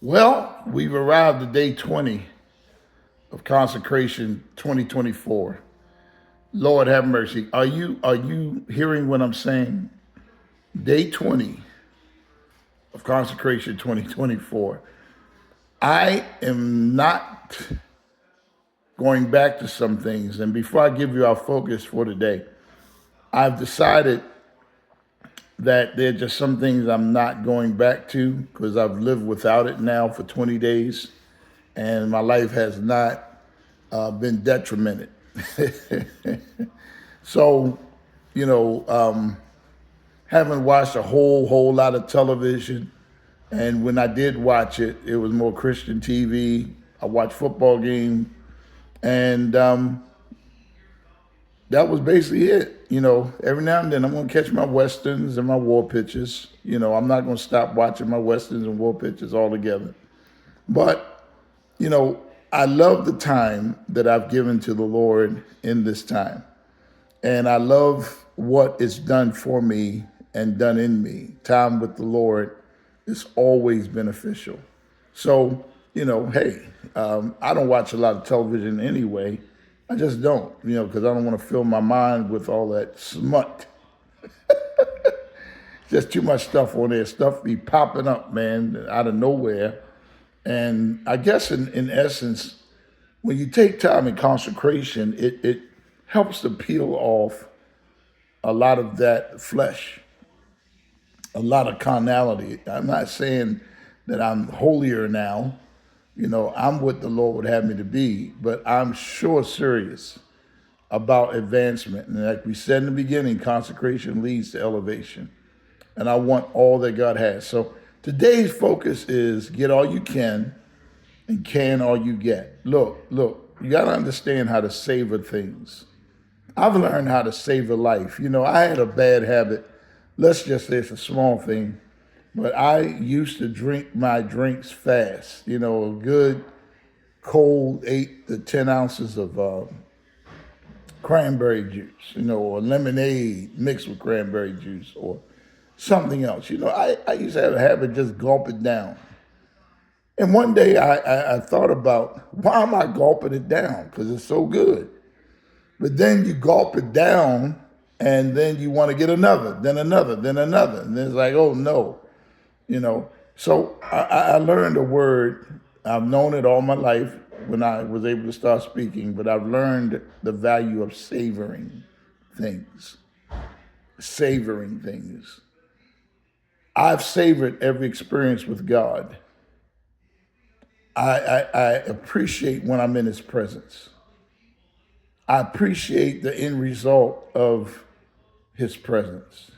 Well, we've arrived at day 20 of Consecration 2024. Lord have mercy. Are you hearing what I'm saying? Day 20 of Consecration 2024. I am not going back to some things. And before I give you our focus for today, I've decided that there are just some things I'm not going back to because I've lived without it now for 20 days and my life has not been detrimented. So, you know, haven't watched a whole lot of television. And when I did watch it, it was more Christian TV. I watched football games, and that was basically it. Every now and then I'm going to catch my westerns and my war pictures. I'm not going to stop watching my westerns and war pictures altogether. But, I love the time that I've given to the Lord in this time. And I love what it's done for me and done in me. Time with the Lord is always beneficial. So, hey, I don't watch a lot of television anyway. I just don't, because I don't want to fill my mind with all that smut. Just too much stuff on there. Stuff be popping up, man, out of nowhere. And I guess in essence, when you take time in consecration, it helps to peel off a lot of that flesh, a lot of carnality. I'm not saying that I'm holier now. I'm what the Lord would have me to be, but I'm sure serious about advancement. And like we said in the beginning, consecration leads to elevation. And I want all that God has. So today's focus is get all you can and can all you get. Look, you got to understand how to savor things. I've learned how to savor life. I had a bad habit. Let's just say it's a small thing, but I used to drink my drinks fast. A good cold 8 to 10 ounces of cranberry juice, or lemonade mixed with cranberry juice or something else. I used to have a habit of just gulp it down. And one day I thought about, why am I gulping it down? Because it's so good. But then you gulp it down and then you want to get another, then another, then another. And then it's like, oh no, So I learned a word. I've known it all my life when I was able to start speaking, but I've learned the value of savoring things. Savoring things. I've savored every experience with God. I appreciate when I'm in his presence. I appreciate the end result of his presence.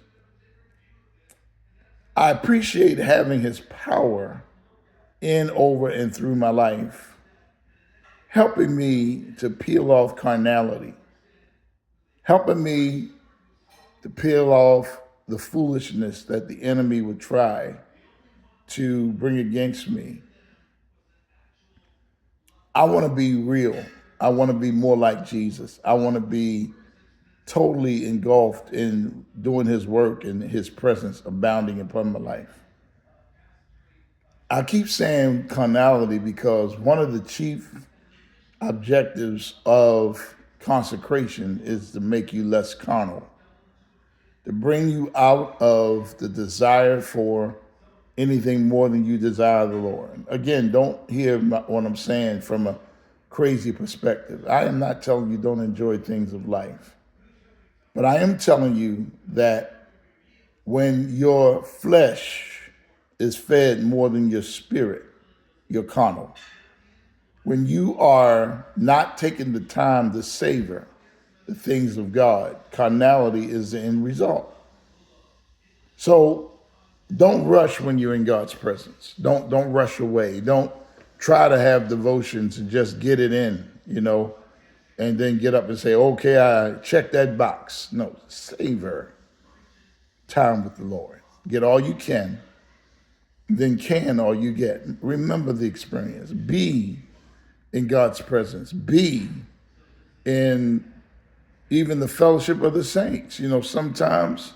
I appreciate having his power in, over, and through my life, helping me to peel off carnality, helping me to peel off the foolishness that the enemy would try to bring against me. I want to be real. I want to be more like Jesus. I want to be totally engulfed in doing his work and his presence abounding upon my life. I keep saying carnality because one of the chief objectives of consecration is to make you less carnal, to bring you out of the desire for anything more than you desire the Lord. Again, don't hear what I'm saying from a crazy perspective. I am not telling you don't enjoy things of life. But I am telling you that when your flesh is fed more than your spirit, you're carnal. When you are not taking the time to savor the things of God, carnality is the end result. So don't rush when you're in God's presence. Don't rush away. Don't try to have devotions and just get it in, and then get up and say, okay, I checked that box. No, savor time with the Lord. Get all you can, then can all you get. Remember the experience. Be in God's presence. Be in even the fellowship of the saints. Sometimes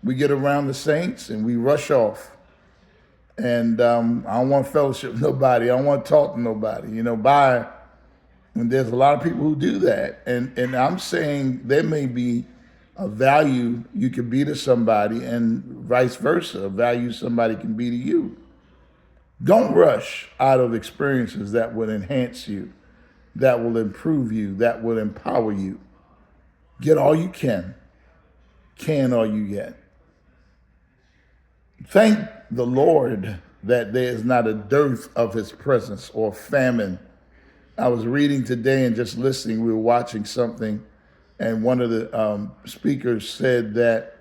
we get around the saints and we rush off And I don't want fellowship with nobody. I don't want to talk to nobody. And there's a lot of people who do that. And I'm saying there may be a value you can be to somebody and vice versa, a value somebody can be to you. Don't rush out of experiences that will enhance you, that will improve you, that will empower you. Get all you can all you get. Thank the Lord that there is not a dearth of his presence or famine. I was reading today and just listening, we were watching something, and one of the speakers said that,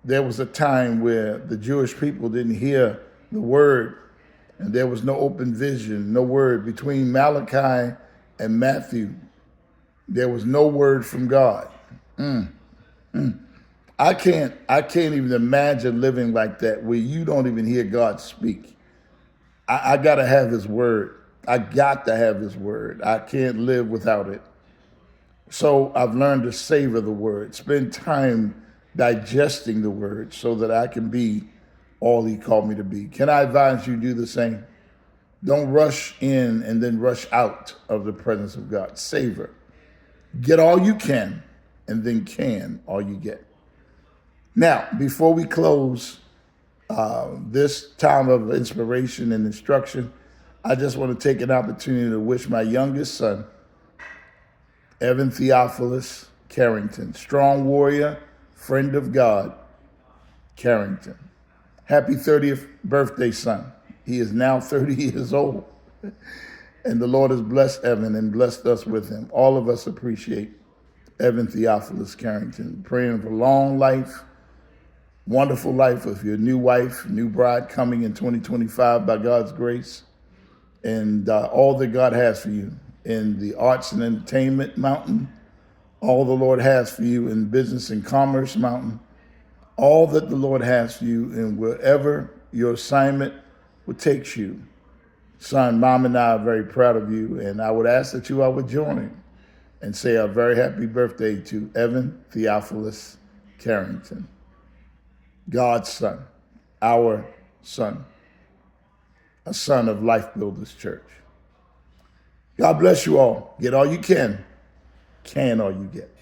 there was a time where the Jewish people didn't hear the word, and there was no open vision, no word. Between Malachi and Matthew, there was no word from God. I can't even imagine living like that where you don't even hear God speak. I gotta have his word. I got to have his word. I can't live without it. So I've learned to savor the word, spend time digesting the word so that I can be all he called me to be. Can I advise you do the same? Don't rush in and then rush out of the presence of God. Savor. Get all you can, and then can all you get. Now, before we close this time of inspiration and instruction, I just want to take an opportunity to wish my youngest son, Evan Theophilus Carrington, strong warrior, friend of God, Carrington. Happy 30th birthday, son. He is now 30 years old. And the Lord has blessed Evan and blessed us with him. All of us appreciate Evan Theophilus Carrington. Praying for long life, wonderful life with your new wife, new bride coming in 2025 by God's grace. And all that God has for you in the arts and entertainment mountain, all the Lord has for you in business and commerce mountain, all that the Lord has for you in wherever your assignment will take you. Son, Mom and I are very proud of you, and I would ask that you all would join and say a very happy birthday to Evan Theophilus Carrington, God's son, our son, a son of Life Builders Church. God bless you all. Get all you can all you get.